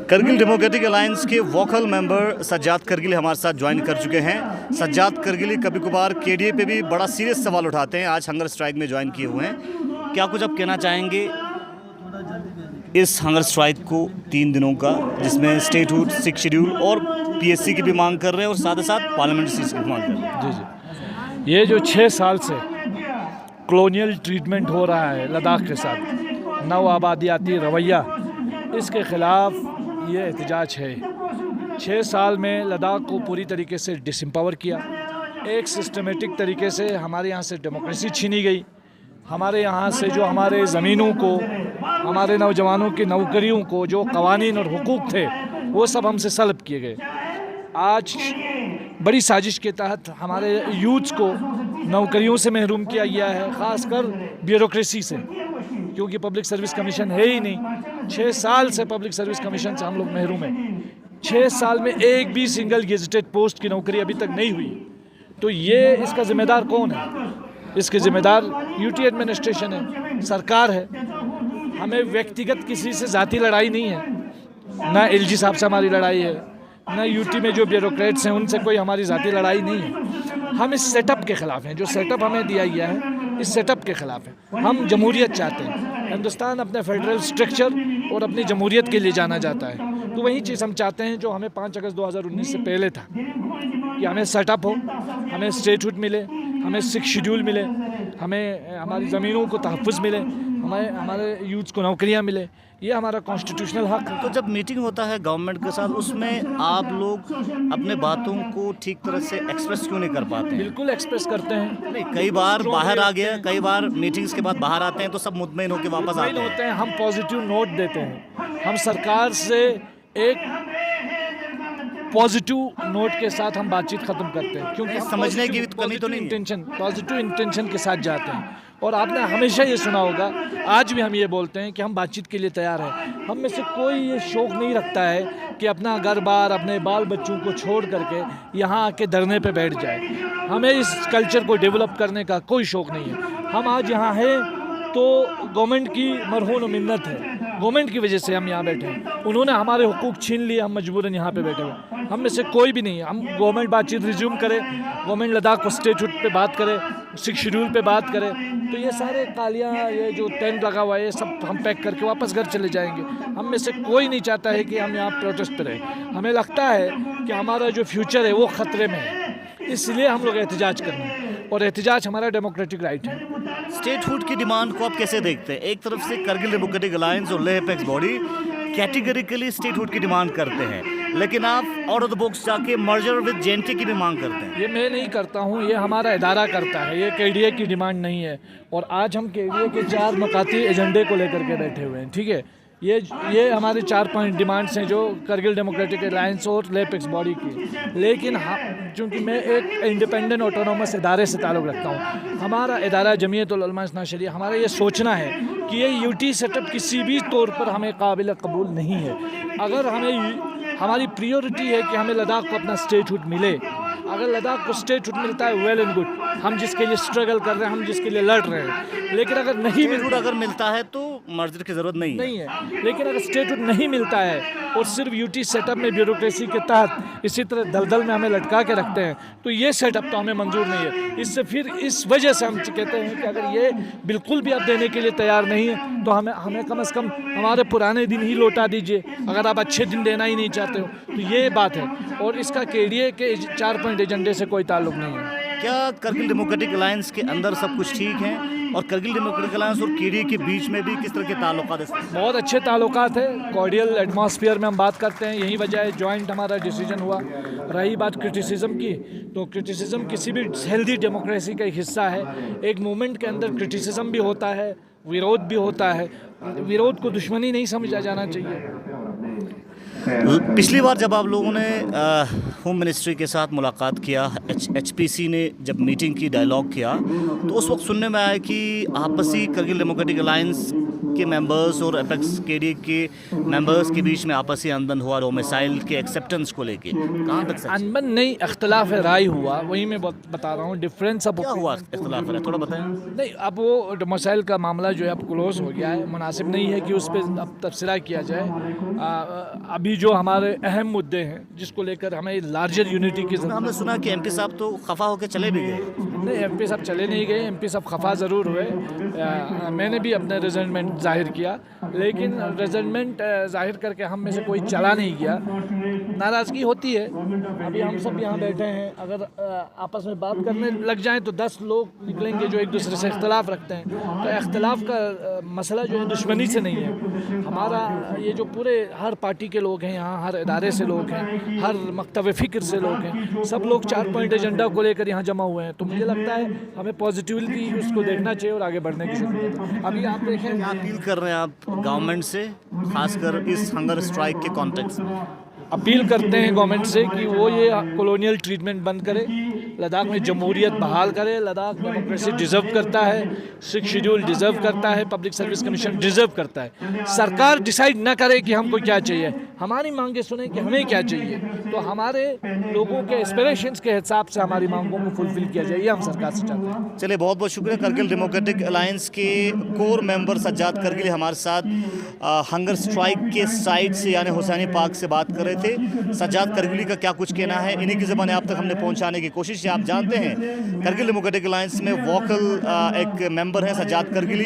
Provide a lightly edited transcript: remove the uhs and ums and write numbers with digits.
Kargil democratic alliance के vocal member Sajjad Kargil हमारे साथ ज्वाइन कर चुके हैं। सज्जाद करगिल कभी कभार केडीए पे भी बड़ा सीरियस सवाल उठाते हैं, आज हंगर स्ट्राइक में ज्वाइन किए हुए हैं। क्या कुछ आप कहना चाहेंगे इस हंगर स्ट्राइक को 3 दिनों का, जिसमें स्टेटहुड, 6 शेड्यूल और पीएससी की भी मांग कर रहे हैं और साथ ही साथ पार्लियामेंट्री सीट्स की भी मांग कर रहे हैं? जी, ये जो 6 साल से कॉलोनियल ट्रीटमेंट हो रहा है लद्दाख के साथ, नव आबादियाती रवैया, इसके ख़िलाफ़ ये एहतजाज है। 6 साल में लद्दाख को पूरी तरीके से डिसम्पावर किया, एक सिस्टमेटिक तरीके से हमारे यहाँ से डेमोक्रेसी छीनी गई, हमारे यहाँ से जो हमारे ज़मीनों को, हमारे नौजवानों की नौकरियों को, जो कवानीन और हुकूक थे, वो सब हमसे सल्ब किए गए। आज बड़ी साजिश के तहत हमारे यूथ्स को नौकरियों से महरूम किया गया है, ख़ासकर ब्यूरोक्रेसी से, क्योंकि पब्लिक सर्विस कमीशन है ही नहीं। 6 साल से पब्लिक सर्विस कमीशन से हम लोग महरूम हैं। 6 साल में एक भी सिंगल गेजेटेड पोस्ट की नौकरी अभी तक नहीं हुई। तो ये इसका ज़िम्मेदार कौन है? इसके ज़िम्मेदार यूटी एडमिनिस्ट्रेशन है, सरकार है। हमें व्यक्तिगत किसी से ज़ाती लड़ाई नहीं है, ना एलजी साहब से हमारी लड़ाई है, ना यूटी में जो ब्यूरोक्रेट्स हैं उनसे कोई हमारी ज़ाती लड़ाई नहीं है। हम इस सेटअप के ख़िलाफ़ हैं, जो सेटअप हमें दिया गया है, इस सेटअप के ख़िलाफ़ है। हम जमहूरियत चाहते हैं, हिंदुस्तान अपने फेडरल स्ट्रक्चर और अपनी जमहूरियत के लिए जाना जाता है। तो वही चीज़ हम चाहते हैं जो हमें 5 अगस्त 2019 से पहले था, कि हमें सेटअप हो, हमें स्टेटहुड मिले, हमें 6 शेड्यूल मिले, हमें हमारी ज़मीनों को तहफ़्फ़ुज़ मिले, हमारे यूथ को नौकरियां मिले। ये हमारा कॉन्स्टिट्यूशनल हक है। तो जब मीटिंग होता है गवर्नमेंट के साथ, उसमें आप लोग अपने बातों को ठीक तरह से एक्सप्रेस क्यों नहीं कर पाते हैं? बिल्कुल एक्सप्रेस करते हैं। नहीं, कई बार बाहर आ गया, कई बार मीटिंग्स के बाद बाहर आते हैं तो सब मुतमईन होकर वापस आते हैं। हम पॉजिटिव नोट देते हैं, हम सरकार से एक पॉजिटिव नोट के साथ हम बातचीत ख़त्म करते हैं, क्योंकि समझने की कमी तो नहीं, पॉजिटिव इंटेंशन के साथ जाते हैं। और आपने हमेशा ये सुना होगा, आज भी हम ये बोलते हैं कि हम बातचीत के लिए तैयार हैं। हम में से कोई ये शौक़ नहीं रखता है कि अपना घर बार, अपने बाल बच्चों को छोड़ करके यहाँ आके धरने पे बैठ जाए। हमें इस कल्चर को डेवलप करने का कोई शौक़ नहीं है। हम आज यहाँ हैं तो गवर्नमेंट की मरहून मिन्नत है, गवर्नमेंट की वजह से हम यहाँ बैठे हैं। उन्होंने हमारे हुकूक छीन लिए, हम मजबूरन यहाँ पे बैठे हुए। हम में से कोई भी नहीं है। हम गवर्नमेंट बातचीत रिज्यूम करे, गवर्नमेंट लद्दाख को स्टेटहुड पे बात करे, 6 शेड्यूल पे बात करे, तो ये सारे कालियाँ, ये जो टेंट लगा हुआ है, ये सब हम पैक करके वापस घर चले जाएंगे। हम में से कोई नहीं चाहता है कि हम यहाँ प्रोटेस्ट पे रहें। हमें लगता है कि हमारा जो फ्यूचर है वो ख़तरे में है, इसलिए हम लोग एहतजाज कर रहे हैं, और एहतजाज हमारा डेमोक्रेटिक राइट है। स्टेटहुड की डिमांड को आप कैसे देखते हैं? एक तरफ से करगिल डेमोक्रेटिक अलायंस और Leh apex body categorically statehood की डिमांड करते हैं, लेकिन आप आउट ऑफ द बॉक्स जाके मर्जर विद जेएनके की भी मांग करते हैं। ये मैं नहीं करता हूँ, ये हमारा इदारा करता है, ये केडीए की डिमांड नहीं है। और आज हम केडीए के 4 नुकाती एजेंडे को लेकर के बैठे हुए हैं, ठीक है। ये हमारे 4 पॉइंट डिमांड्स हैं जो करगिल डेमोक्रेटिक अलायंस और लेह अपेक्स बॉडी की। लेकिन चूँकि मैं एक इंडिपेंडेंट ऑटोनोमस इदारे से ताल्लुक़ रखता हूँ, हमारा इदारा जमीयत उल उलमा इस्ना शरीया, हमारा ये सोचना है कि ये यूटी सेटअप किसी भी तौर पर हमें काबिल कबूल नहीं है। अगर हमारी प्रियोरिटी है कि हमें लद्दाख को अपना स्टेटहुड मिले, अगर लद्दाख को स्टेटहुड मिलता है वेल एंड गुड, हम जिसके लिए स्ट्रगल कर रहे हैं, हम जिसके लिए लड़ रहे हैं। लेकिन अगर नहीं मिलता है तो मर्जर की ज़रूरत नहीं है। लेकिन अगर स्टेटहुड नहीं मिलता है और सिर्फ यूटी सेटअप में ब्यूरोक्रेसी के तहत इसी तरह दलदल में हमें लटका के रखते हैं, तो ये सेटअप तो हमें मंजूर नहीं है। इससे फिर इस वजह से हम कहते हैं कि अगर ये बिल्कुल भी आप देने के लिए तैयार नहीं है, तो हमें कम से कम हमारे पुराने दिन ही लौटा दीजिए, अगर आप अच्छे दिन देना ही नहीं चाहते हो। तो ये बात है, और इसका केडीए के 4 पॉइंट एजेंडे से कोई ताल्लुक नहीं है। क्या करगिल डेमोक्रेटिक अलायंस के अंदर सब कुछ ठीक है, और करगिल डेमोक्रेटिक अलायंस और केडीए के बीच में भी किस तरह के ताल्लुकात हैं? बहुत अच्छे ताल्लुकात है, कॉर्डियल एटमॉस्फेयर में हम बात करते हैं। यही वजह है जॉइंट हमारा डिसीजन हुआ। रही बात क्रिटिसिज्म की, तो क्रिटिसिज्म किसी भी हेल्दी डेमोक्रेसी का एक हिस्सा है। एक मूवमेंट के अंदर क्रिटिसिज्म भी होता है, विरोध भी होता है। विरोध को दुश्मनी नहीं समझा जाना चाहिए। पिछली बार जब आप लोगों ने होम मिनिस्ट्री के साथ मुलाकात किया, एचपीसी ने जब मीटिंग की, डायलॉग किया, तो उस वक्त सुनने में आया कि आपसी करगिल डेमोक्रेटिक अलायंस के मेंबर्स और एपेक्स केडीए के मेंबर्स के बीच में आपसी अनबन हुआ डोमिसाइल के एक्सेप्टेंस को लेके, कहाँ तक सच है? अनबन नहीं, अख्तलाफ राय हुआ, वही मैं बता रहा हूँ, डिफरेंस ऑफ क्या हुआ इख्तिलाफ है, थोड़ा बताएं। नहीं, अब वो डोमिसाइल का मामला जो है अब क्लोज हो गया है, मुनासिब नहीं है कि उस पर अब तबसरा किया जाए। अभी जो हमारे अहम मुद्दे हैं जिसको लेकर हमें लार्जर यूनिटी की हमने ज़रूरत। सुना कि एमपी साहब तो खफा होकर चले भी गए। नहीं, एमपी साहब चले नहीं गए, एमपी साहब खफा ज़रूर हुए। मैंने भी अपना रिजल्टमेंट जाहिर किया, लेकिन रिजल्टमेंट जाहिर करके हम में से कोई चला नहीं गया। नाराज़गी होती है। अभी हम सब यहाँ बैठे हैं, अगर आपस में बात करने लग जाएं तो 10 लोग निकलेंगे जो एक दूसरे से इख्तलाफ रखते हैं। तो इख्तलाफ का मसला जो है दुश्मनी से नहीं है। हमारा ये जो पूरे हर पार्टी के लोग हैं यहाँ, हर इदारे से लोग हैं, हर मकतब फ़िक्र से लोग हैं, सब लोग 4 पॉइंट एजेंडा को लेकर यहाँ जमा हुए हैं। तो मुझे लगता है हमें पॉजिटिवली उसको देखना चाहिए और आगे बढ़ने की ज़रूरत है। अभी आप देखें, क्या अपील कर रहे हैं आप गवर्नमेंट से, खासकर इस हंगर स्ट्राइक के कॉन्टेक्स्ट में? अपील करते हैं गवर्नमेंट से कि वो ये कॉलोनियल ट्रीटमेंट बंद करे, लद्दाख में जमहूरियत बहाल करे। लद्दाख डेमोक्रेसी डिज़र्व करता है, 6 शेड्यूल डिज़र्व करता है, पब्लिक सर्विस कमीशन डिज़र्व करता है। सरकार डिसाइड ना करे कि हमको क्या चाहिए, हमारी मांगें सुने कि हमें क्या चाहिए, तो हमारे लोगों के एस्पिरेशंस के हिसाब से हमारी मांगों को फुलफिल किया जाए, ये हम सरकार से चाहते हैं। चलिए, बहुत बहुत शुक्रिया। करगिल डेमोक्रेटिक अलायंस के कोर मेंबर सज्जाद करगिल हमारे साथ हंगर स्ट्राइक के साइड से यानी हुसैनी पार्क से बात कर रहे थे। सज्जाद करगिली का क्या कुछ कहना है, इन्हीं की ज़बान आप तक हमने पहुंचाने की कोशिश। आप जानते हैं करगिल डेमोक्रेटिक अलायंस में वोकल एक मेंबर हैं सज्जाद करगिली।